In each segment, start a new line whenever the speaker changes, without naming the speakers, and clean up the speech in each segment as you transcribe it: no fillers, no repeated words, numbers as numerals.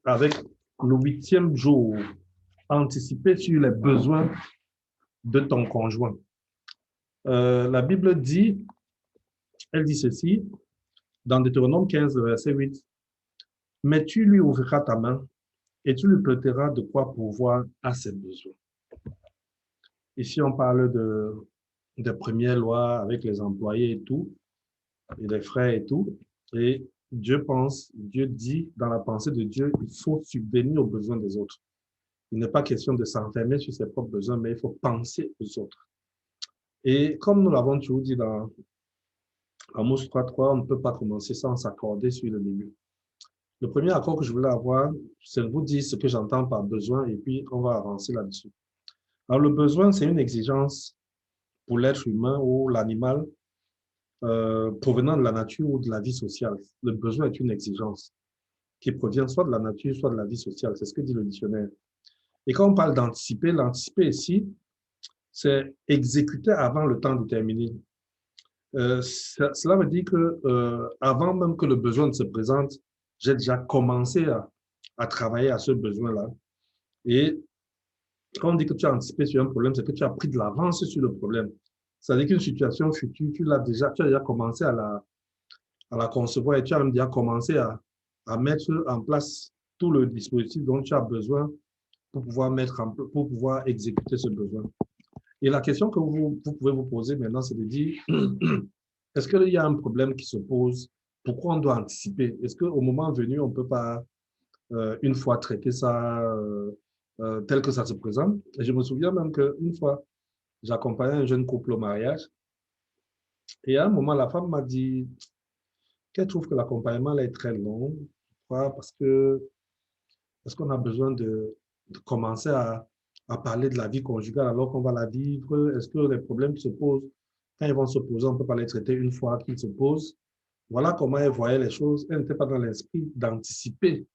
avec le 8e jour, anticiper sur les besoins de ton conjoint. La Bible dit, elle dit ceci, dans Deutéronome 15, verset 8, « Mais tu lui ouvriras ta main et tu lui prêteras de quoi pourvoir à ses besoins. » Ici, on parle des premières lois avec les employés et tout, et les frais et tout. Et Dieu dit, dans la pensée de Dieu, il faut subvenir aux besoins des autres. Il n'est pas question de s'enfermer sur ses propres besoins, mais il faut penser aux autres. Et comme nous l'avons toujours dit dans Amos 3.3, on ne peut pas commencer sans s'accorder sur le début. Le premier accord que je voulais avoir, c'est de vous dire ce que j'entends par besoin et puis on va avancer là-dessus. Alors, le besoin, c'est une exigence pour l'être humain ou l'animal provenant de la nature ou de la vie sociale. Le besoin est une exigence qui provient soit de la nature, soit de la vie sociale. C'est ce que dit le dictionnaire. Et quand on parle d'anticiper, l'anticiper ici, c'est exécuter avant le temps déterminé. Cela veut dire que avant même que le besoin ne se présente, j'ai déjà commencé à travailler à ce besoin-là. Et quand on dit que tu as anticipé sur un problème, c'est que tu as pris de l'avance sur le problème. C'est-à-dire qu'une situation future, tu as déjà commencé à la concevoir et tu as même déjà commencé à mettre en place tout le dispositif dont tu as besoin pour pouvoir exécuter ce besoin. Et la question que vous pouvez vous poser maintenant, c'est de dire, est-ce qu'il y a un problème qui se pose? Pourquoi on doit anticiper? Est-ce qu'au moment venu, on ne peut pas, une fois, traiter ça tel que ça se présente? Et je me souviens même qu'une fois, j'accompagnais un jeune couple au mariage. Et à un moment, la femme m'a dit qu'elle trouve que l'accompagnement est très long. Pourquoi? Parce qu'on a besoin de commencer à parler de la vie conjugale alors qu'on va la vivre. Est-ce que les problèmes qui se posent, quand ils vont se poser, on ne peut pas les traiter une fois qu'ils se posent? Voilà comment elle voyait les choses. Elle n'était pas dans l'esprit d'anticiper.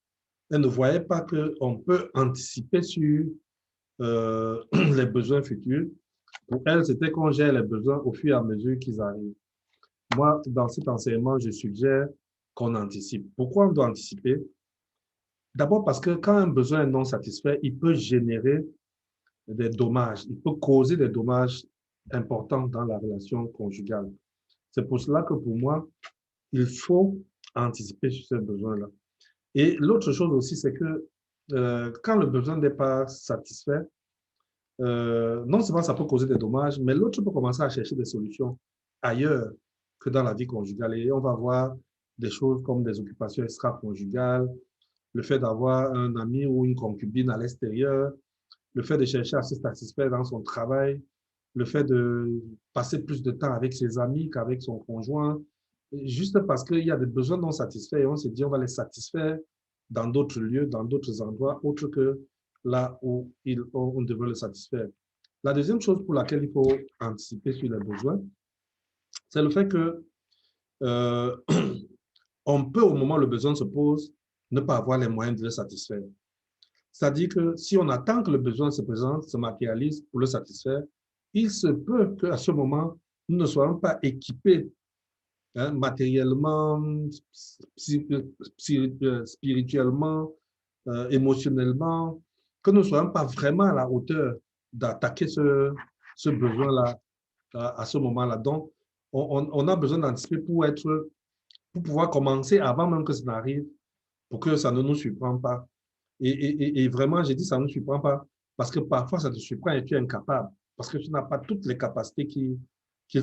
Elle ne voyait pas qu'on peut anticiper sur les besoins futurs. Pour elle, c'était qu'on gère les besoins au fur et à mesure qu'ils arrivent. Moi, dans cet enseignement, je suggère qu'on anticipe. Pourquoi on doit anticiper? D'abord parce que quand un besoin est non satisfait, il peut générer des dommages, il peut causer des dommages importants dans la relation conjugale. C'est pour cela que pour moi, il faut anticiper sur ces besoins-là. Et l'autre chose aussi, c'est que quand le besoin n'est pas satisfait, non seulement ça peut causer des dommages, mais l'autre peut commencer à chercher des solutions ailleurs que dans la vie conjugale. Et on va voir des choses comme des occupations extra-conjugales, le fait d'avoir un ami ou une concubine à l'extérieur, le fait de chercher à se satisfaire dans son travail, le fait de passer plus de temps avec ses amis qu'avec son conjoint, juste parce qu'il y a des besoins non satisfaits et on se dit on va les satisfaire dans d'autres lieux, dans d'autres endroits, autres que là où on devrait le satisfaire. La deuxième chose pour laquelle il faut anticiper sur les besoins, c'est le fait que on peut, au moment où le besoin se pose, ne pas avoir les moyens de le satisfaire. C'est-à-dire que si on attend que le besoin se présente, se matérialise pour le satisfaire, il se peut qu'à ce moment, nous ne soyons pas équipés matériellement, spirituellement, émotionnellement, que nous ne soyons pas vraiment à la hauteur d'attaquer ce besoin-là à ce moment-là. Donc, on a besoin d'anticiper pour pouvoir commencer avant même que ça n'arrive, pour que ça ne nous surprend pas. Et vraiment, j'ai dit ça ne nous surprend pas, parce que parfois ça te surprend et tu es incapable, parce que tu n'as pas toutes les capacités qu'il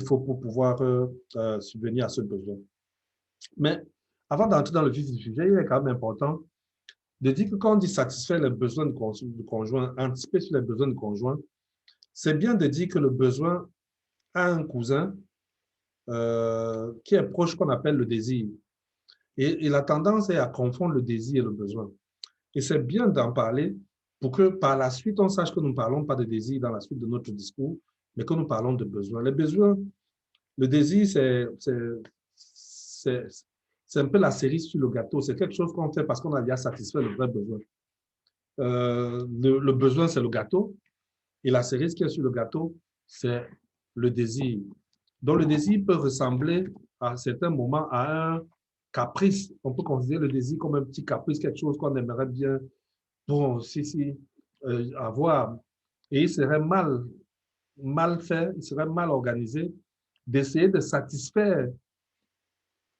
faut pour pouvoir subvenir à ce besoin. Mais avant d'entrer dans le vif du sujet, il est quand même important de dire que quand on dit satisfaire les besoins du conjoint, anticiper sur les besoins du conjoint, c'est bien de dire que le besoin a un cousin qui est proche qu'on appelle le désir. Et la tendance est à confondre le désir et le besoin. Et c'est bien d'en parler pour que par la suite, on sache que nous ne parlons pas de désir dans la suite de notre discours, mais que nous parlons de besoins. Les besoins, le désir, c'est un peu la cerise sur le gâteau. C'est quelque chose qu'on fait parce qu'on a déjà satisfait le vrai besoin. Le besoin, c'est le gâteau. Et la cerise qui est sur le gâteau, c'est le désir. Donc, le désir peut ressembler à certains moments à caprice. On peut considérer le désir comme un petit caprice, quelque chose qu'on aimerait bien, bon, avoir. Et il serait mal fait, il serait mal organisé d'essayer de satisfaire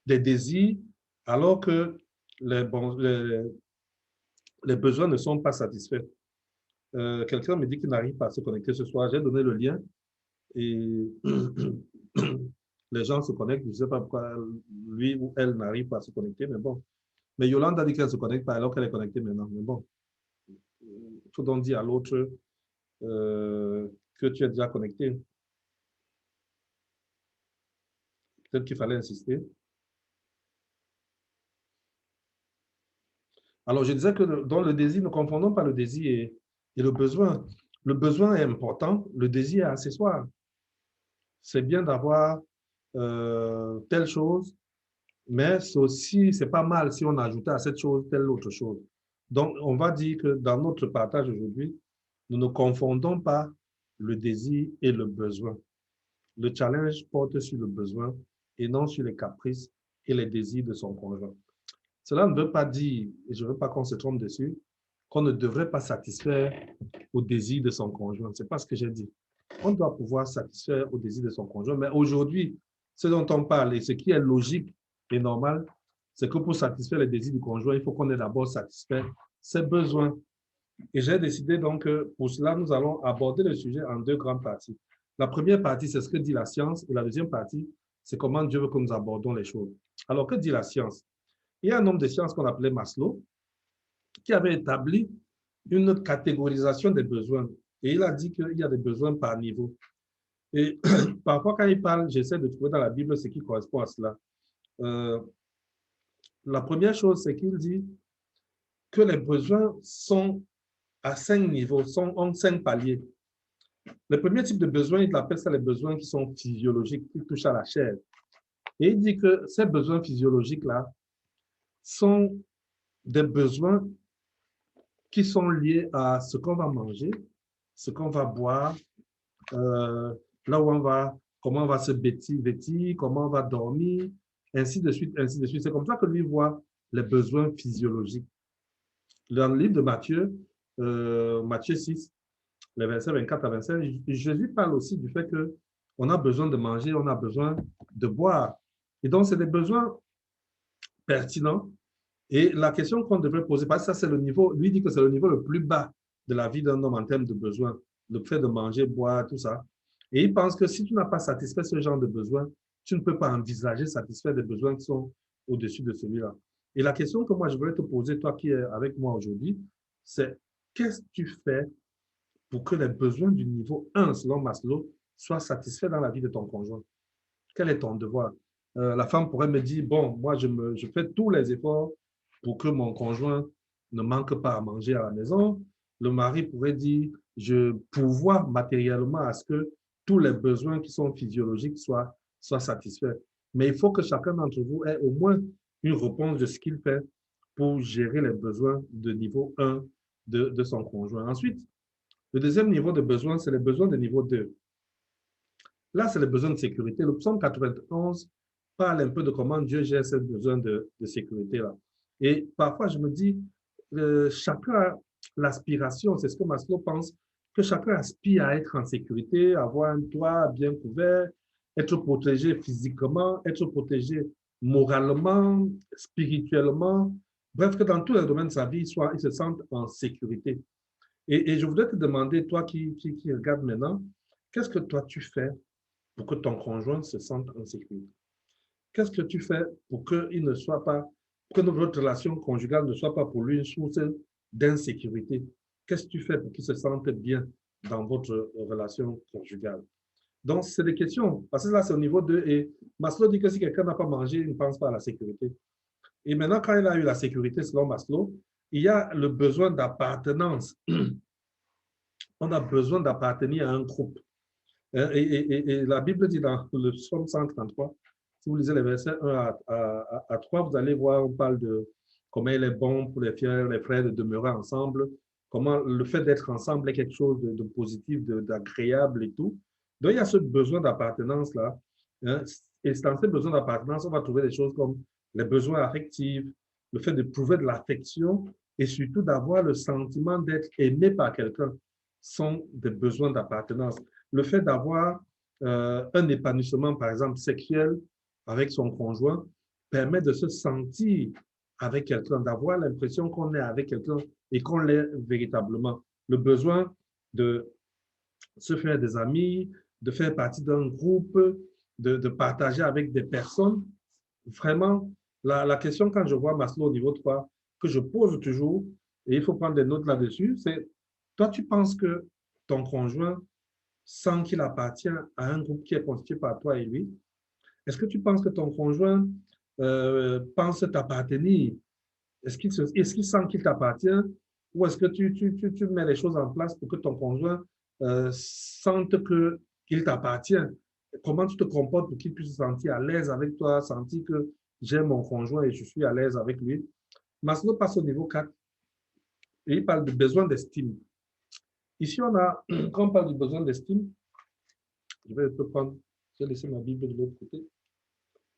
des désirs alors que les besoins ne sont pas satisfaits. Quelqu'un me dit qu'il n'arrive pas à se connecter ce soir. J'ai donné le lien et les gens se connectent. Je ne sais pas pourquoi lui ou elle n'arrive pas à se connecter, mais bon. Mais Yolande a dit qu'elle ne se connecte pas alors qu'elle est connectée maintenant. Mais bon, il faut donc dire à l'autre que tu es déjà connecté. Peut-être qu'il fallait insister. Alors, je disais que dans le désir, ne confondons pas le désir et le besoin. Le besoin est important, le désir est accessoire. C'est bien d'avoir telle chose, mais c'est aussi, c'est pas mal si on ajoutait à cette chose telle autre chose. Donc, on va dire que dans notre partage aujourd'hui, nous ne confondons pas le désir et le besoin. Le challenge porte sur le besoin et non sur les caprices et les désirs de son conjoint. Cela ne veut pas dire, et je ne veux pas qu'on se trompe dessus, qu'on ne devrait pas satisfaire au désir de son conjoint. Ce n'est pas ce que j'ai dit. On doit pouvoir satisfaire au désir de son conjoint. Mais aujourd'hui, ce dont on parle et ce qui est logique et normal, c'est que pour satisfaire les désirs du conjoint, il faut qu'on ait d'abord satisfait ses besoins. Et j'ai décidé donc que pour cela, nous allons aborder le sujet en deux grandes parties. La première partie, c'est ce que dit la science, et la deuxième partie, c'est comment Dieu veut que nous abordons les choses. Alors, que dit la science? Il y a un homme de science qu'on appelait Maslow, qui avait établi une catégorisation des besoins. Et il a dit qu'il y a des besoins par niveau. Et parfois, quand il parle, j'essaie de trouver dans la Bible ce qui correspond à cela. La première chose, c'est qu'il dit que les besoins sont à 5 niveaux, sont en 5 paliers. Le premier type de besoin, il appelle ça les besoins qui sont physiologiques, qui touchent à la chair. Et il dit que ces besoins physiologiques-là sont des besoins qui sont liés à ce qu'on va manger, ce qu'on va boire, là où on va, comment on va se vêtir, comment on va dormir, ainsi de suite, ainsi de suite. C'est comme ça que lui voit les besoins physiologiques. Dans le livre de Matthieu, Matthieu 6, les versets 24 à 25, Jésus parle aussi du fait qu'on a besoin de manger, on a besoin de boire. Et donc, c'est des besoins pertinents. Et la question qu'on devrait poser, parce que ça, c'est le niveau, lui dit que c'est le niveau le plus bas de la vie d'un homme en termes de besoins, le fait de manger, boire, tout ça. Et il pense que si tu n'as pas satisfait ce genre de besoins, tu ne peux pas envisager satisfaire des besoins qui sont au-dessus de celui-là. Et la question que moi, je voudrais te poser, toi qui es avec moi aujourd'hui, c'est qu'est-ce que tu fais pour que les besoins du niveau 1, selon Maslow, soient satisfaits dans la vie de ton conjoint? Quel est ton devoir? La femme pourrait me dire, bon, moi, je fais tous les efforts pour que mon conjoint ne manque pas à manger à la maison. Le mari pourrait dire, je pourvois matériellement à ce que tous les besoins qui sont physiologiques soient satisfaits. Mais il faut que chacun d'entre vous ait au moins une réponse de ce qu'il fait pour gérer les besoins de niveau 1 de son conjoint. Ensuite, le deuxième niveau de besoin, c'est les besoins de niveau 2. Là, c'est les besoins de sécurité. Le psaume 91 parle un peu de comment Dieu gère ces besoins de sécurité-là. Et parfois, je me dis, chacun a l'aspiration, c'est ce que Maslow pense, que chacun aspire à être en sécurité, avoir un toit bien couvert, être protégé physiquement, être protégé moralement, spirituellement, bref, que dans tous les domaines de sa vie, il se sente en sécurité. Et je voudrais te demander, toi qui regardes maintenant, qu'est-ce que toi tu fais pour que ton conjoint se sente en sécurité? Qu'est-ce que tu fais pour qu'il ne soit pas, que votre relation conjugale ne soit pas pour lui une source d'insécurité? Qu'est-ce que tu fais pour qu'il se sente bien dans votre relation conjugale? Donc, c'est des questions, parce que là, c'est au niveau 2. Et Maslow dit que si quelqu'un n'a pas mangé, il ne pense pas à la sécurité. Et maintenant, quand il a eu la sécurité, selon Maslow, il y a le besoin d'appartenance. On a besoin d'appartenir à un groupe. Et la Bible dit dans le psaume 133, si vous lisez les versets 1 à 3, vous allez voir, on parle de comment il est bon pour les frères de demeurer ensemble, comment le fait d'être ensemble est quelque chose de positif, d'agréable et tout. Donc, il y a ce besoin d'appartenance-là. Hein, et dans ce besoin d'appartenance, on va trouver des choses comme les besoins affectifs, le fait d'éprouver de l'affection et surtout d'avoir le sentiment d'être aimé par quelqu'un sont des besoins d'appartenance. Le fait d'avoir un épanouissement, par exemple, sexuel avec son conjoint, permet de se sentir avec quelqu'un, d'avoir l'impression qu'on est avec quelqu'un et qu'on l'est véritablement. Le besoin de se faire des amis, de faire partie d'un groupe, de partager avec des personnes. Vraiment, la question quand je vois Maslow au niveau 3, que je pose toujours, et il faut prendre des notes là-dessus, c'est, toi, tu penses que ton conjoint sent qu'il appartient à un groupe qui est constitué par toi et lui? Est-ce que tu penses que ton conjoint pense t'appartenir? Est-ce qu'il sent qu'il t'appartient ou est-ce que tu mets les choses en place pour que ton conjoint sente qu'il t'appartient? Comment tu te comportes pour qu'il puisse se sentir à l'aise avec toi, sentir que j'aime mon conjoint et je suis à l'aise avec lui? Maslow passe au niveau 4 et il parle de besoin d'estime. Ici, quand on parle de besoin d'estime, je vais laisser ma Bible de l'autre côté,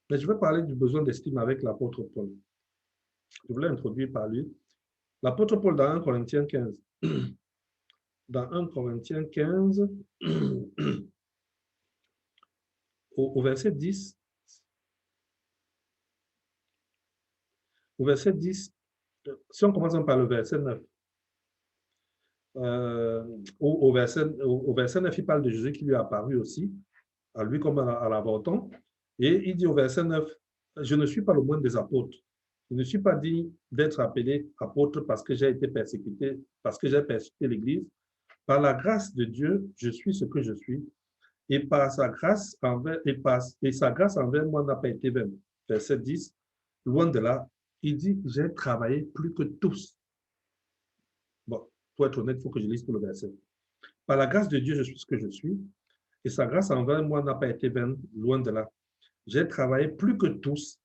mais je vais parler du besoin d'estime avec l'apôtre Paul. Je voulais introduire par lui. L'apôtre Paul dans 1 Corinthiens 15. Dans 1 Corinthiens 15, au verset 10, si on commence par le verset 9, au verset 9, il parle de Jésus qui lui est apparu aussi, à lui comme à l'avorton, et il dit au verset 9, je ne suis pas le moindre des apôtres. Je ne suis pas dit d'être appelé apôtre parce que j'ai été persécuté, parce que j'ai persécuté l'Église. Par la grâce de Dieu, je suis ce que je suis. Et par sa grâce sa grâce envers moi n'a pas été vaine. Verset 10, loin de là, il dit, j'ai travaillé plus que tous. Bon, pour être honnête, il faut que je lise tout le verset. Par la grâce de Dieu, je suis ce que je suis. Et sa grâce envers moi n'a pas été vaine, loin de là. J'ai travaillé plus que tous,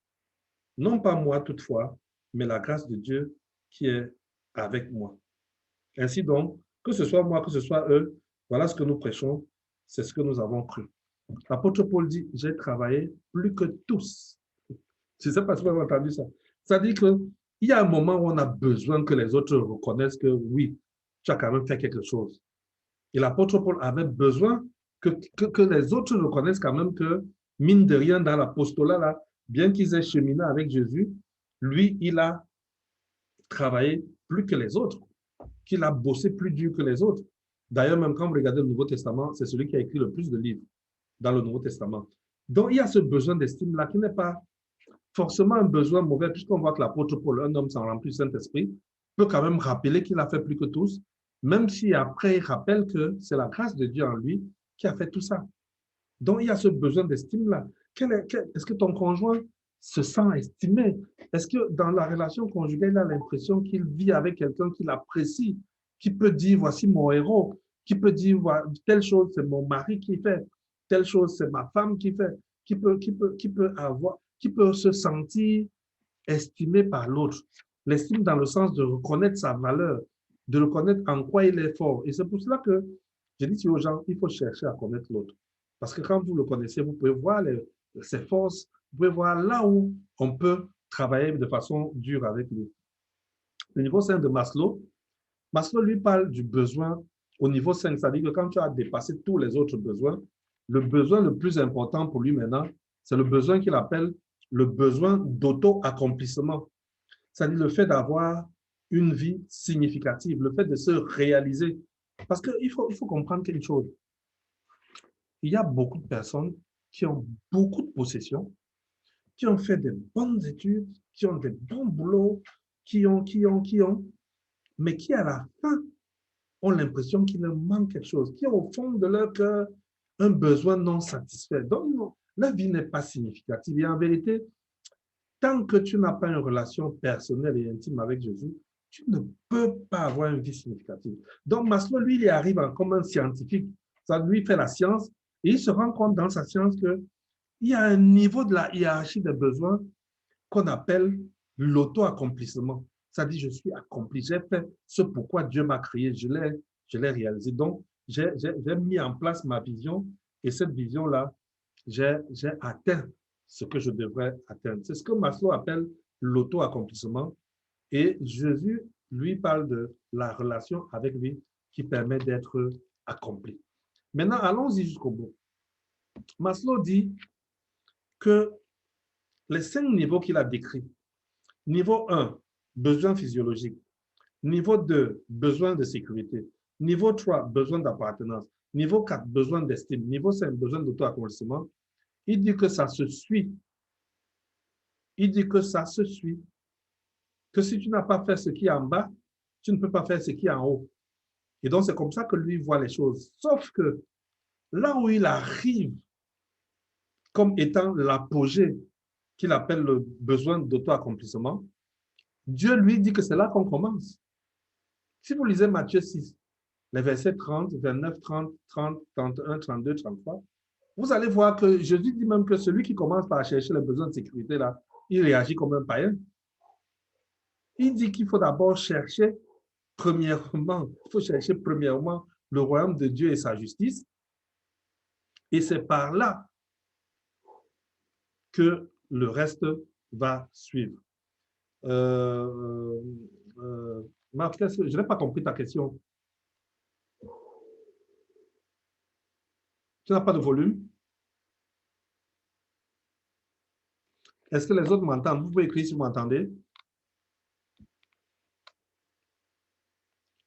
non pas moi toutefois, mais la grâce de Dieu qui est avec moi. Ainsi donc, que ce soit moi, que ce soit eux, voilà ce que nous prêchons, c'est ce que nous avons cru. L'apôtre Paul dit, j'ai travaillé plus que tous. Je ne sais pas si vous avez entendu ça. Ça dit qu'il y a un moment où on a besoin que les autres reconnaissent que oui, tu as quand même fait quelque chose. Et l'apôtre Paul avait besoin que les autres reconnaissent quand même que, mine de rien, dans l'apostolat, là, bien qu'ils aient cheminé avec Jésus, lui, il a travaillé plus que les autres, qu'il a bossé plus dur que les autres. D'ailleurs, même quand vous regardez le Nouveau Testament, c'est celui qui a écrit le plus de livres dans le Nouveau Testament. Donc, il y a ce besoin d'estime-là qui n'est pas forcément un besoin mauvais, puisqu'on voit que l'apôtre Paul, un homme sans rempli du Saint-Esprit, peut quand même rappeler qu'il a fait plus que tous, même si après il rappelle que c'est la grâce de Dieu en lui qui a fait tout ça. Donc, il y a ce besoin d'estime-là. Est-ce que ton conjoint se sent estimé? Est-ce que dans la relation conjugale, il a l'impression qu'il vit avec quelqu'un qu'il apprécie, qui peut dire, voici mon héros, qui peut dire, telle chose, c'est mon mari qui fait, telle chose, c'est ma femme qui fait, qui peut se sentir estimé par l'autre. L'estime dans le sens de reconnaître sa valeur, de reconnaître en quoi il est fort. Et c'est pour cela que je dis aux gens, il faut chercher à connaître l'autre. Parce que quand vous le connaissez, vous pouvez voir ses forces, vous pouvez voir là où on peut travailler de façon dure avec lui. Le niveau 5 de Maslow, Maslow lui parle du besoin au niveau 5, c'est-à-dire que quand tu as dépassé tous les autres besoins, le besoin le plus important pour lui maintenant, c'est le besoin qu'il appelle le besoin d'auto-accomplissement. C'est-à-dire le fait d'avoir une vie significative, le fait de se réaliser. Parce qu'il faut comprendre quelque chose. Il y a beaucoup de personnes qui ont beaucoup de possessions, qui ont fait des bonnes études, qui ont des bons boulots, mais qui à la fin ont l'impression qu'il leur manque quelque chose, qui ont au fond de leur cœur un besoin non satisfait. Donc, non, la vie n'est pas significative. Et en vérité, tant que tu n'as pas une relation personnelle et intime avec Jésus, tu ne peux pas avoir une vie significative. Donc, Maslow, lui, il arrive comme un scientifique. Ça lui fait la science et il se rend compte dans sa science qu'il y a un niveau de la hiérarchie des besoins qu'on appelle l'auto-accomplissement. Ça dit, je suis accompli, j'ai fait ce pourquoi Dieu m'a créé, je l'ai réalisé. Donc, j'ai mis en place ma vision et cette vision-là, j'ai atteint ce que je devrais atteindre. C'est ce que Maslow appelle l'auto-accomplissement. Et Jésus, lui, parle de la relation avec lui qui permet d'être accompli. Maintenant, allons-y jusqu'au bout. Maslow dit que les 5 niveaux qu'il a décrits, niveau 1, besoin physiologique. Niveau 2, besoin de sécurité. Niveau 3, besoin d'appartenance. Niveau 4, besoin d'estime. Niveau 5, besoin d'auto-accomplissement. Il dit que ça se suit. Il dit que ça se suit. Que si tu n'as pas fait ce qui est en bas, tu ne peux pas faire ce qui est en haut. Et donc, c'est comme ça que lui voit les choses. Sauf que là où il arrive comme étant l'apogée qu'il appelle le besoin d'auto-accomplissement, Dieu lui dit que c'est là qu'on commence. Si vous lisez Matthieu 6, les versets 30, 29, 30, 30, 31, 32, 33, vous allez voir que Jésus dit même que celui qui commence par chercher les besoins de sécurité, là, il réagit comme un païen. Il dit qu'il faut d'abord chercher premièrement, il faut chercher premièrement le royaume de Dieu et sa justice. Et c'est par là que le reste va suivre. Marc, je n'ai pas compris ta question. Tu n'as pas de volume? Est-ce que les autres m'entendent? Vous pouvez écrire si vous m'entendez.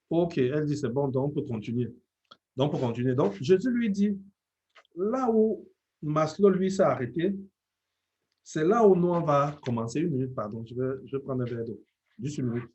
OK, elle dit c'est bon, donc on peut continuer. Donc, pour continuer. Donc, Jésus lui dit, là où Maslow, lui, s'est arrêté, c'est là où nous, on va commencer. Une minute, pardon, je vais prendre un verre d'eau. Juste une minute.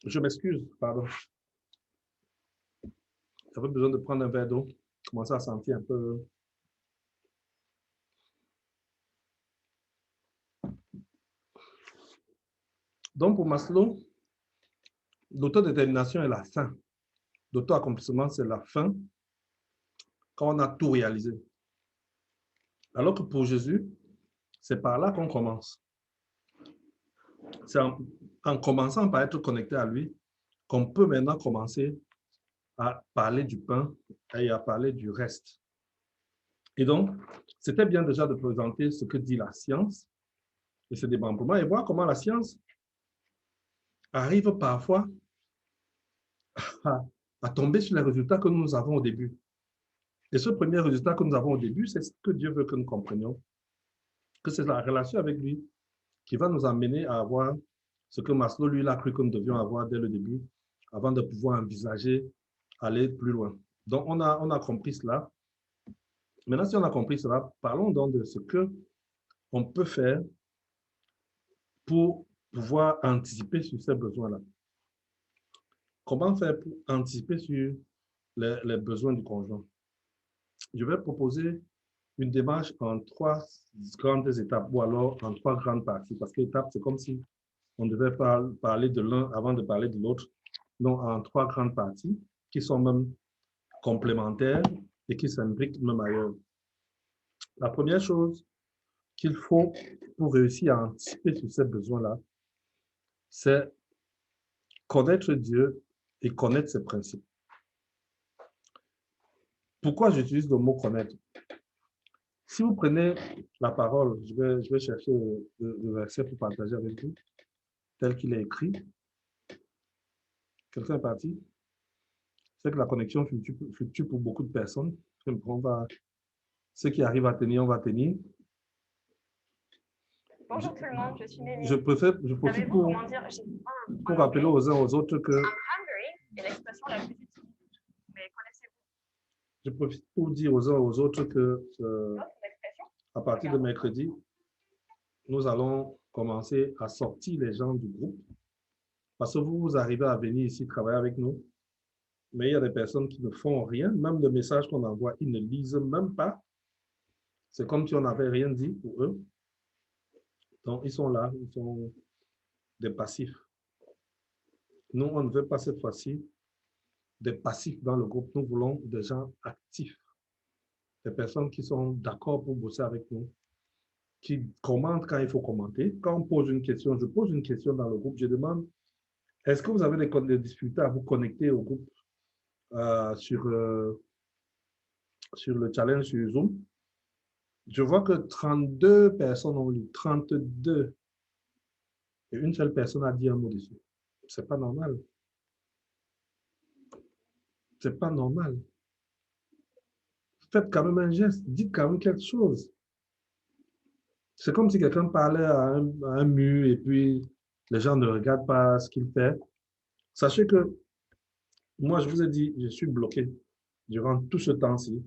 Je m'excuse, pardon. J'avais besoin de prendre un verre d'eau. Je commençais à sentir un peu. Donc, pour Maslow, l'autodétermination est la fin. L'auto-accomplissement, c'est la fin quand on a tout réalisé. Alors que pour Jésus, c'est par là qu'on commence. C'est en commençant par être connecté à lui qu'on peut maintenant commencer à parler du pain et à parler du reste. Et donc, c'était bien déjà de présenter ce que dit la science et ce développement et voir comment la science arrive parfois à tomber sur les résultats que nous avons au début. Et ce premier résultat que nous avons au début, c'est ce que Dieu veut que nous comprenions, que c'est la relation avec lui qui va nous amener à avoir ce que Maslow, lui, a cru que nous devions avoir dès le début, avant de pouvoir envisager aller plus loin. Donc, on a compris cela. Maintenant, si on a compris cela, parlons donc de ce qu'on peut faire pour pouvoir anticiper sur ces besoins-là. Comment faire pour anticiper sur les besoins du conjoint? Je vais proposer une démarche en 3 grandes étapes ou alors en 3 grandes parties. Parce qu'étape, c'est comme si on devait parler de l'un avant de parler de l'autre. Donc, en 3 grandes parties qui sont même complémentaires et qui s'imbriquent même ailleurs. La première chose qu'il faut pour réussir à anticiper sur ces besoins-là, c'est connaître Dieu et connaître ses principes. Pourquoi j'utilise le mot connaître? Si vous prenez la parole, je vais chercher le verset pour partager avec vous, tel qu'il est écrit. Quelqu'un est parti? sais que la connexion fluctue pour beaucoup de personnes. Ceux qui arrivent à tenir, on va tenir.
Bonjour tout le monde, je suis Néné.
Je profite
Savez-vous comment dire j'ai faim en
pour rappeler
anglais?
aux uns aux autres que
I'm hungry est l'expression la plus utilisée. Mais connaissez-vous
je profite pour dire aux uns aux autres que
d'autres expressions?
à partir de mercredi, nous allons commencer à sortir les gens du groupe. Parce que vous arrivez à venir ici travailler avec nous, mais il y a des personnes qui ne font rien. Même le message qu'on envoie, ils ne lisent même pas. C'est comme si on n'avait rien dit pour eux. Donc, ils sont là, ils sont des passifs. Nous, on ne veut pas cette fois-ci des passifs dans le groupe. Nous voulons des gens actifs, des personnes qui sont d'accord pour bosser avec nous, qui commentent quand il faut commenter. Quand on pose une question, je pose une question dans le groupe, je demande, est-ce que vous avez des difficultés à vous connecter au groupe sur le challenge sur Zoom? Je vois que 32 personnes ont lu, 32. Et une seule personne a dit un mot dessus. C'est pas normal. C'est pas normal. Faites quand même un geste, dites quand même quelque chose. C'est comme si quelqu'un parlait à un mur et puis les gens ne regardent pas ce qu'il fait. Sachez que moi, je vous ai dit, je suis bloqué durant tout ce temps-ci.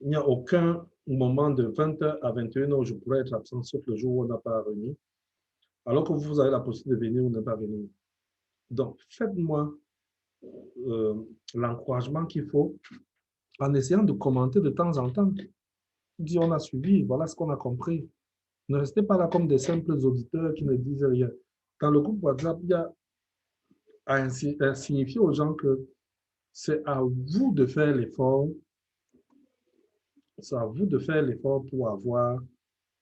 Il n'y a aucun moment de 20h à 21h où je pourrais être absent, sauf le jour où on n'a pas réuni. Alors que vous avez la possibilité de venir ou ne pas venir. Donc, faites-moi l'encouragement qu'il faut en essayant de commenter de temps en temps. Dire on a suivi, voilà ce qu'on a compris. Ne restez pas là comme des simples auditeurs qui ne disent rien. Dans le groupe WhatsApp, il y a à signifier aux gens que c'est à vous de faire l'effort. C'est à vous de faire l'effort pour avoir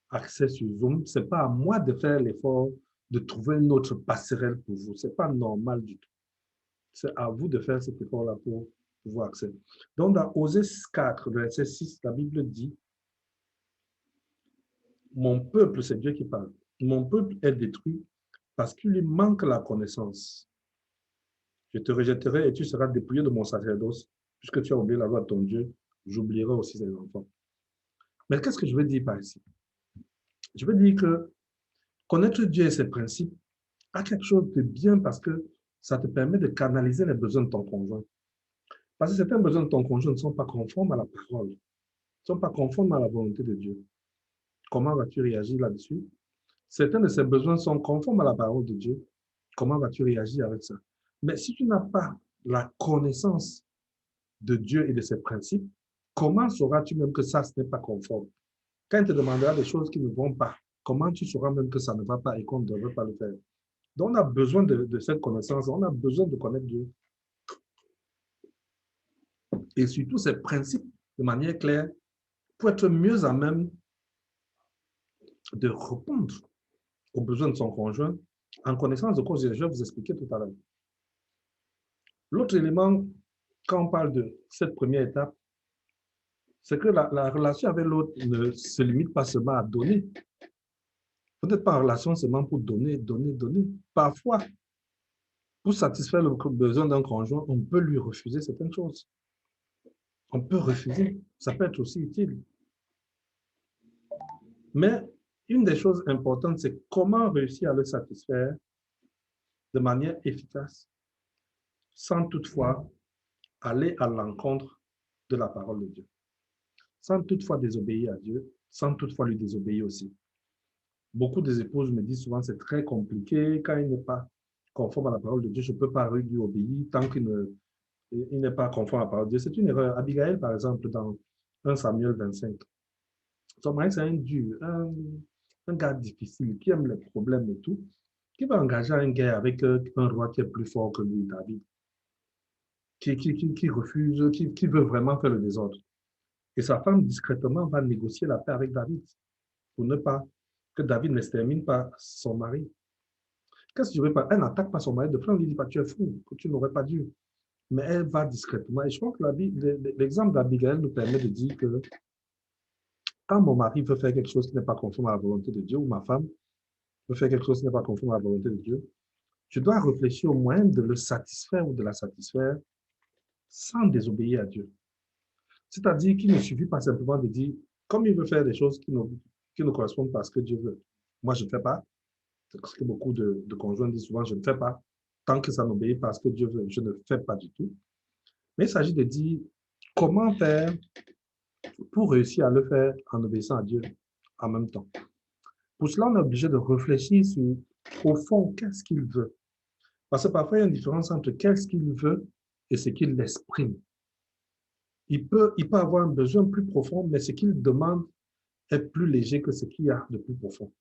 accès sur Zoom. Ce n'est pas à moi de faire l'effort de trouver une autre passerelle pour vous. Ce n'est pas normal du tout. C'est à vous de faire cet effort-là pour pouvoir accéder. Donc, dans Osée 4, verset 6, la Bible dit, mon peuple, c'est Dieu qui parle, mon peuple est détruit parce qu'il lui manque la connaissance. Je te rejetterai et tu seras dépouillé de mon sacerdoce, puisque tu as oublié la loi de ton Dieu, j'oublierai aussi ses enfants. Mais qu'est-ce que je veux dire par ici? Je veux dire que connaître Dieu et ses principes a quelque chose de bien parce que ça te permet de canaliser les besoins de ton conjoint. Parce que certains besoins de ton conjoint ne sont pas conformes à la parole, ne sont pas conformes à la volonté de Dieu. Comment vas-tu réagir là-dessus? Certains de ces besoins sont conformes à la parole de Dieu. Comment vas-tu réagir avec ça? Mais si tu n'as pas la connaissance de Dieu et de ses principes, comment sauras-tu même que ça, ce n'est pas conforme? Quand il te demandera des choses qui ne vont pas, comment tu sauras même que ça ne va pas et qu'on ne devrait pas le faire? Donc, on a besoin de cette connaissance, on a besoin de connaître Dieu. Et surtout ces principes de manière claire pour être mieux à même de répondre aux besoins de son conjoint en connaissance de cause. Je vais vous expliquer tout à l'heure. L'autre élément, quand on parle de cette première étape, c'est que la relation avec l'autre ne se limite pas seulement à donner. Vous n'êtes pas en relation seulement pour donner, donner, donner. Parfois, pour satisfaire le besoin d'un conjoint, on peut lui refuser certaines choses. On peut refuser. Ça peut être aussi utile. Mais une des choses importantes, c'est comment réussir à le satisfaire de manière efficace, sans toutefois aller à l'encontre de la parole de Dieu, sans toutefois désobéir à Dieu, sans toutefois lui désobéir aussi. Beaucoup des épouses me disent souvent c'est très compliqué quand il n'est pas conforme à la parole de Dieu, je ne peux pas lui obéir tant qu'il n'est pas conforme à la parole de Dieu. C'est une erreur. Abigail, par exemple, dans 1 Samuel 25, son mari, c'est un dur, un gars difficile, qui aime les problèmes et tout, qui va engager une guerre avec un roi qui est plus fort que lui, David, qui refuse, qui veut vraiment faire le désordre. Et sa femme, discrètement, va négocier la paix avec David pour ne pas que David n'extermine pas son mari. Qu'est-ce que je veux pas? Elle n'attaque pas son mari de front, elle lui dit pas, tu es fou, que tu n'aurais pas dû. Mais elle va discrètement. Et je crois que l'exemple d'Abigail nous permet de dire que quand mon mari veut faire quelque chose qui n'est pas conforme à la volonté de Dieu, ou ma femme veut faire quelque chose qui n'est pas conforme à la volonté de Dieu, je dois réfléchir au moyen de le satisfaire ou de la satisfaire sans désobéir à Dieu. C'est-à-dire qu'il ne suffit pas simplement de dire, comme il veut faire des choses qui ne correspondent pas à ce que Dieu veut. Moi, je ne fais pas. C'est ce que beaucoup de conjoints disent souvent, je ne fais pas. Tant que ça n'obéit pas à ce que Dieu veut, je ne fais pas du tout. Mais il s'agit de dire comment faire pour réussir à le faire en obéissant à Dieu en même temps. Pour cela, on est obligé de réfléchir sur, au fond, qu'est-ce qu'il veut. Parce que parfois, il y a une différence entre qu'est-ce qu'il veut et ce qu'il exprime. Il peut avoir un besoin plus profond, mais ce qu'il demande est plus léger que ce qu'il y a de plus profond.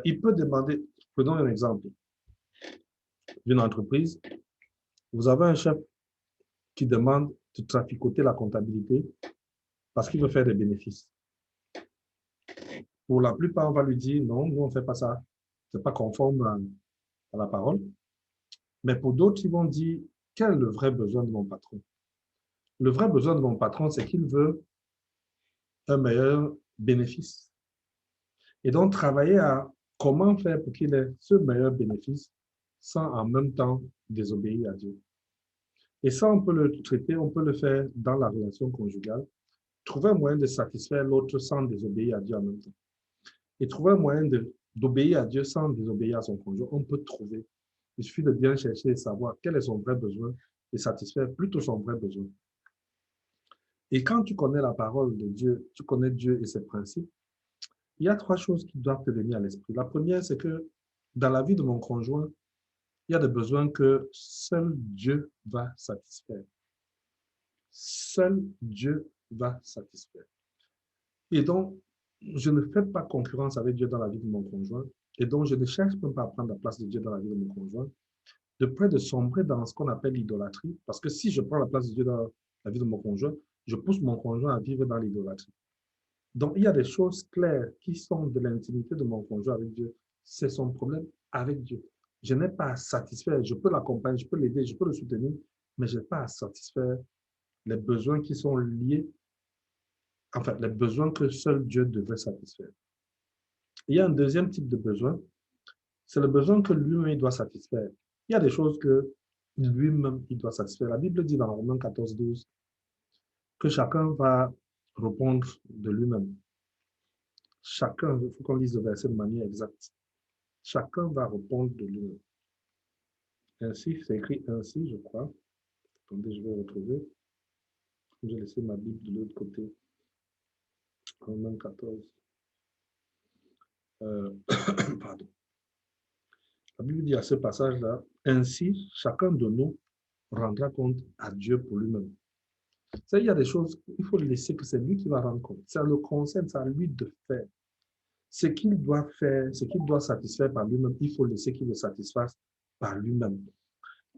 Il peut demander, prenons un exemple d'une entreprise. Vous avez un chef qui demande de traficoter la comptabilité parce qu'il veut faire des bénéfices. Pour la plupart, on va lui dire non, nous on ne fait pas ça. Ce n'est pas conforme à la parole. Mais pour d'autres, ils vont dire quel est le vrai besoin de mon patron? Le vrai besoin de mon patron, c'est qu'il veut un meilleur bénéfice. Et donc, travailler à comment faire pour qu'il ait ce meilleur bénéfice sans en même temps désobéir à Dieu. Et ça, on peut le traiter, on peut le faire dans la relation conjugale. Trouver un moyen de satisfaire l'autre sans désobéir à Dieu en même temps. Et trouver un moyen d'obéir à Dieu sans désobéir à son conjoint, on peut trouver. Il suffit de bien chercher et savoir quel est son vrai besoin et satisfaire plutôt son vrai besoin. Et quand tu connais la parole de Dieu, tu connais Dieu et ses principes, il y a trois choses qui doivent te venir à l'esprit. La première, c'est que dans la vie de mon conjoint, il y a des besoins que seul Dieu va satisfaire. Seul Dieu va satisfaire. Et donc, je ne fais pas concurrence avec Dieu dans la vie de mon conjoint. Et donc, je ne cherche même pas à prendre la place de Dieu dans la vie de mon conjoint, de près de sombrer dans ce qu'on appelle l'idolâtrie. Parce que si je prends la place de Dieu dans la vie de mon conjoint, je pousse mon conjoint à vivre dans l'idolâtrie. Donc, il y a des choses claires qui sont de l'intimité de mon conjoint avec Dieu. C'est son problème avec Dieu. Je n'ai pas à satisfaire, je peux l'accompagner, je peux l'aider, je peux le soutenir, mais je n'ai pas à satisfaire les besoins qui sont liés, enfin, les besoins que seul Dieu devrait satisfaire. Il y a un deuxième type de besoin, c'est le besoin que lui-même doit satisfaire. Il y a des choses que lui-même il doit satisfaire. La Bible dit dans Romains 14, 12 que chacun va répondre de lui-même. Chacun, il faut qu'on lise le verset de manière exacte. Chacun va répondre de lui-même. Ainsi, c'est écrit ainsi, je crois. Attendez, je vais retrouver. J'ai laissé ma Bible de l'autre côté. Romains 14. Pardon. La Bible dit à ce passage-là, ainsi, chacun de nous rendra compte à Dieu pour lui-même. Ça, il y a des choses, il faut laisser que c'est lui qui va rendre compte. Ça le concerne, c'est à lui de faire. Ce qu'il doit faire, ce qu'il doit satisfaire par lui-même, il faut laisser qu'il le satisfasse par lui-même.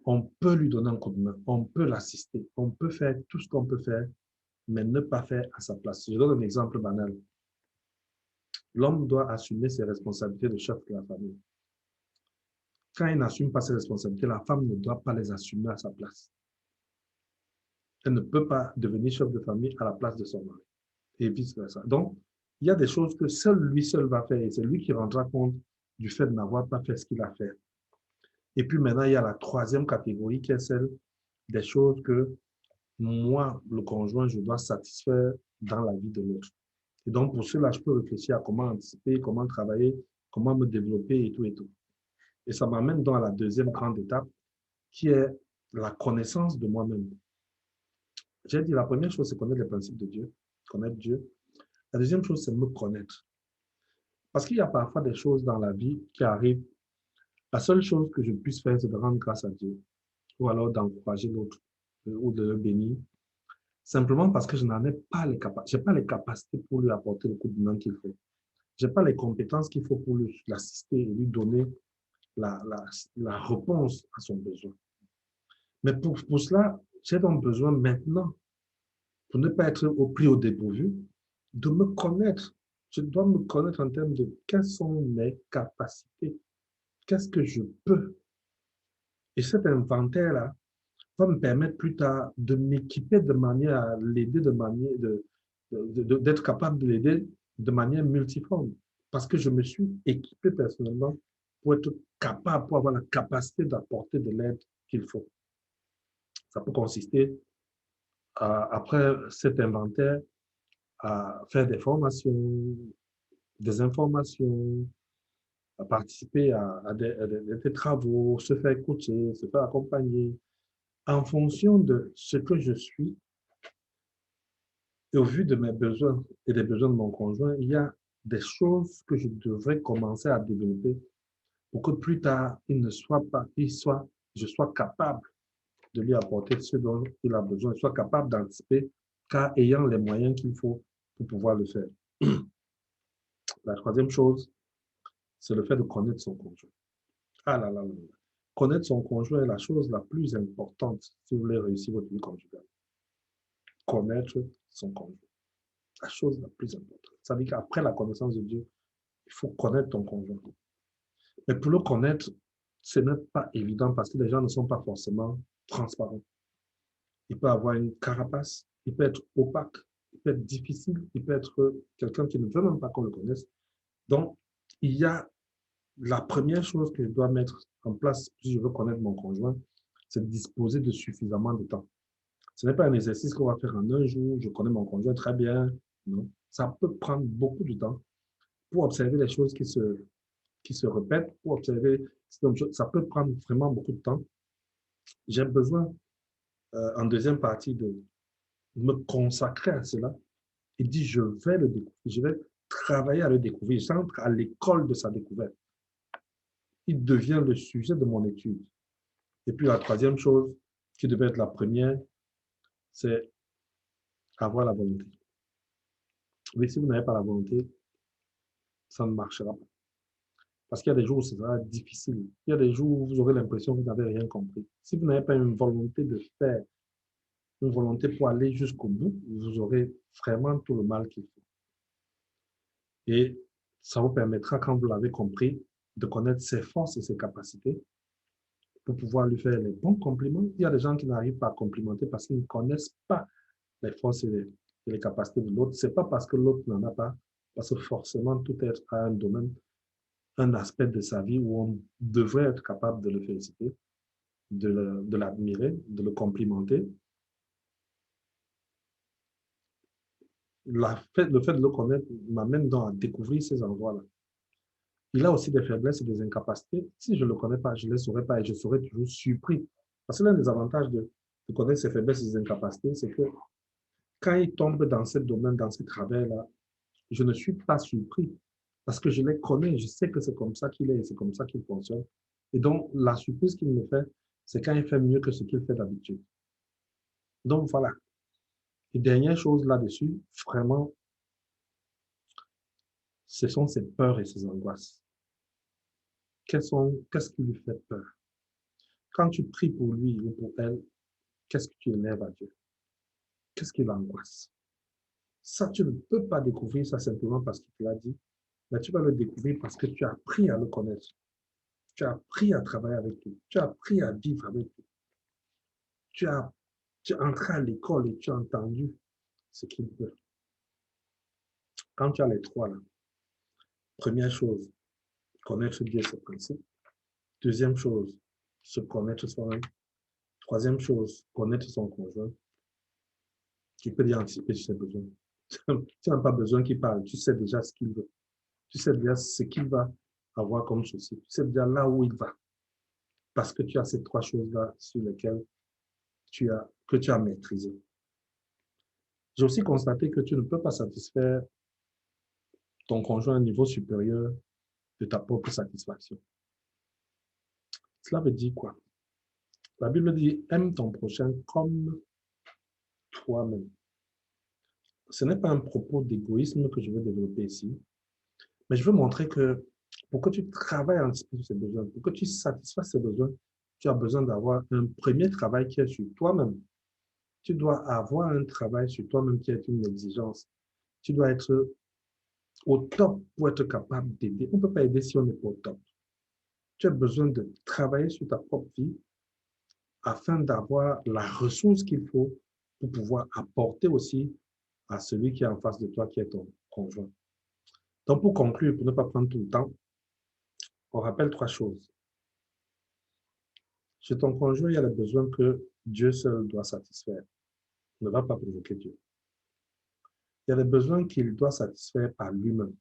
On peut lui donner un coup de main, on peut l'assister, on peut faire tout ce qu'on peut faire, mais ne pas faire à sa place. Je donne un exemple banal. L'homme doit assumer ses responsabilités de chef de la famille. Quand il n'assume pas ses responsabilités, la femme ne doit pas les assumer à sa place. Elle ne peut pas devenir chef de famille à la place de son mari, et vice-versa. Donc, il y a des choses que lui seul va faire, et c'est lui qui rendra compte du fait de n'avoir pas fait ce qu'il a fait. Et puis maintenant, il y a la troisième catégorie qui est celle des choses que moi, le conjoint, je dois satisfaire dans la vie de l'autre. Et donc, pour cela, je peux réfléchir à comment anticiper, comment travailler, comment me développer et tout et tout. Et ça m'amène donc à la deuxième grande étape, qui est la connaissance de moi-même. J'ai dit, la première chose, c'est connaître les principes de Dieu, connaître Dieu. La deuxième chose, c'est me connaître. Parce qu'il y a parfois des choses dans la vie qui arrivent. La seule chose que je puisse faire, c'est de rendre grâce à Dieu, ou alors d'encourager l'autre, ou de le bénir, simplement parce que je n'en ai pas les capacités. Je n'ai pas les capacités pour lui apporter le coup de main qu'il faut. Je n'ai pas les compétences qu'il faut pour l'assister et lui donner la réponse à son besoin. Mais pour cela, j'ai donc besoin maintenant, pour ne pas être pris au dépourvu, de me connaître. Je dois me connaître en termes de quelles sont mes capacités, qu'est-ce que je peux. Et cet inventaire-là va me permettre plus tard de m'équiper de manière à l'aider, d'être capable de l'aider de manière multiforme. Parce que je me suis équipé personnellement pour être capable, pour avoir la capacité d'apporter de l'aide qu'il faut. Ça peut consister, après cet inventaire, à faire des formations, des informations, à participer à des travaux, se faire coacher, se faire accompagner. En fonction de ce que je suis et au vu de mes besoins et des besoins de mon conjoint, il y a des choses que je devrais commencer à développer pour que plus tard, il ne soit pas, je sois capable de lui apporter ce dont il a besoin, je sois capable d'anticiper, car ayant les moyens qu'il faut pour pouvoir le faire. La troisième chose, c'est le fait de connaître son conjoint. Ah là là là là. Connaître son conjoint est la chose la plus importante si vous voulez réussir votre vie conjugale. Connaître son conjoint. La chose la plus importante. Ça veut dire qu'après la connaissance de Dieu, il faut connaître ton conjoint. Mais pour le connaître, ce n'est pas évident parce que les gens ne sont pas forcément transparents. Il peut avoir une carapace, il peut être opaque, il peut être difficile, il peut être quelqu'un qui ne veut même pas qu'on le connaisse. Donc, il y a la première chose que je dois mettre en place si je veux connaître mon conjoint, c'est de disposer de suffisamment de temps. Ce n'est pas un exercice qu'on va faire en un jour, je connais mon conjoint très bien. Non, ça peut prendre beaucoup de temps pour observer les choses qui se répètent, pour observer, ça peut prendre vraiment beaucoup de temps. J'ai besoin, en deuxième partie, de me consacrer à cela et dire, je vais le découvrir, je vais travailler à le découvrir. J'entre à l'école de sa découverte. Il devient le sujet de mon étude. Et puis la troisième chose, qui devait être la première, c'est avoir la volonté. Mais si vous n'avez pas la volonté, ça ne marchera pas. Parce qu'il y a des jours où ce sera difficile. Il y a des jours où vous aurez l'impression que vous n'avez rien compris. Si vous n'avez pas une volonté de faire, une volonté pour aller jusqu'au bout, vous aurez vraiment tout le mal qu'il faut. Et ça vous permettra, quand vous l'avez compris, de connaître ses forces et ses capacités pour pouvoir lui faire les bons compliments. Il y a des gens qui n'arrivent pas à complimenter parce qu'ils ne connaissent pas les forces et les capacités de l'autre. Ce n'est pas parce que l'autre n'en a pas, parce que forcément, tout être a un domaine, un aspect de sa vie où on devrait être capable de le féliciter, de l'admirer, de le complimenter. Le fait de le connaître m'amène donc à découvrir ces endroits-là. Il a aussi des faiblesses et des incapacités. Si je ne le connais pas, je ne les saurais pas et je serai toujours surpris. Parce que l'un des avantages de connaître ses faiblesses et ses incapacités, c'est que quand il tombe dans ce domaine, dans ce travail-là, je ne suis pas surpris parce que je les connais, je sais que c'est comme ça qu'il est et c'est comme ça qu'il fonctionne. Et donc, la surprise qu'il me fait, c'est quand il fait mieux que ce qu'il fait d'habitude. Donc, voilà. Et dernière chose là-dessus, vraiment, ce sont ses peurs et ses angoisses. Qu'est-ce qui lui fait peur? Quand tu pries pour lui ou pour elle, qu'est-ce que tu élèves à Dieu? Qu'est-ce qui l'angoisse? Ça, tu ne peux pas découvrir ça simplement parce qu'il te l'a dit, mais tu vas le découvrir parce que tu as appris à le connaître. Tu as appris à travailler avec lui. Tu as appris à vivre avec lui. Tu es entré à l'école et tu as entendu ce qu'il veut. Quand tu as les trois là, première chose, connaître Dieu, ses principes. Deuxième chose, se connaître soi-même. Troisième chose, connaître son conjoint. Tu peux déjà anticiper sur ses besoins. Tu n'as pas besoin qu'il parle, tu sais déjà ce qu'il veut. Tu sais déjà ce qu'il va avoir comme souci. Tu sais déjà là où il va. Parce que tu as ces trois choses-là sur lesquelles que tu as maîtrisé. J'ai aussi constaté que tu ne peux pas satisfaire ton conjoint à un niveau supérieur de ta propre satisfaction. Cela veut dire quoi? La Bible dit, aime ton prochain comme toi-même. Ce n'est pas un propos d'égoïsme que je veux développer ici, mais je veux montrer que pour que tu travailles en sur ces besoins, pour que tu satisfasses ces besoins, tu as besoin d'avoir un premier travail qui est sur toi-même. Tu dois avoir un travail sur toi-même qui est une exigence. Tu dois être au top pour être capable d'aider. On ne peut pas aider si on n'est pas au top. Tu as besoin de travailler sur ta propre vie afin d'avoir la ressource qu'il faut pour pouvoir apporter aussi à celui qui est en face de toi, qui est ton conjoint. Donc, pour conclure, pour ne pas prendre tout le temps, on rappelle trois choses. Chez ton conjoint, il y a le besoin Dieu seul doit satisfaire. Ne va pas provoquer Dieu. Il y a des besoins qu'il doit satisfaire par lui-même.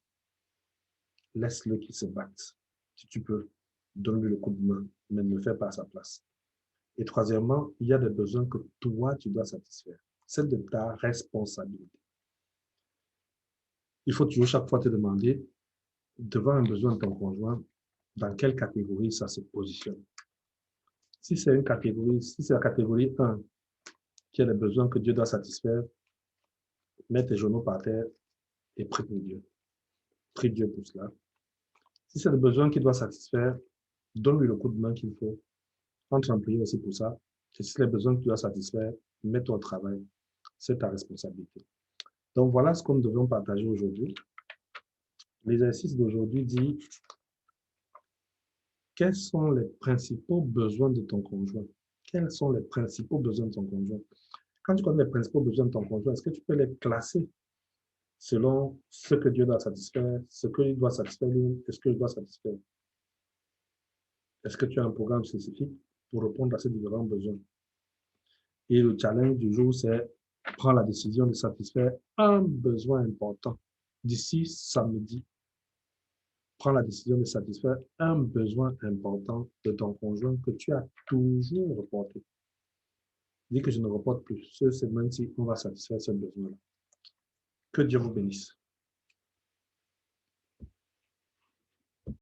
Laisse-le qu'il se batte. Si tu peux, donne-lui le coup de main, mais ne le fais pas à sa place. Et troisièmement, il y a des besoins que toi, tu dois satisfaire. C'est de ta responsabilité. Il faut toujours chaque fois te demander, devant un besoin de ton conjoint, dans quelle catégorie ça se positionne. Si c'est une catégorie, si c'est la catégorie 1, qui est le besoin que Dieu doit satisfaire, mets tes genoux par terre et prie pour Dieu. Prie Dieu pour cela. Si c'est le besoin qu'il doit satisfaire, donne-lui le coup de main qu'il faut. Entre en prière aussi pour ça. Et si c'est le besoin que tu dois satisfaire, mets-toi au travail. C'est ta responsabilité. Donc voilà ce que nous devons partager aujourd'hui. L'exercice d'aujourd'hui dit quels sont les principaux besoins de ton conjoint? Quels sont les principaux besoins de ton conjoint? Quand tu connais les principaux besoins de ton conjoint, est-ce que tu peux les classer selon ce que Dieu doit satisfaire, ce qu'il doit satisfaire lui, est-ce que je dois satisfaire? Est-ce que tu as un programme spécifique pour répondre à ces différents besoins? Et le challenge du jour, c'est prendre la décision de satisfaire un besoin important. D'ici samedi, prends la décision de satisfaire un besoin important de ton conjoint que tu as toujours reporté. Dis que je ne reporte plus. Ce semaine-ci, on va satisfaire ce besoin-là. Que Dieu vous bénisse.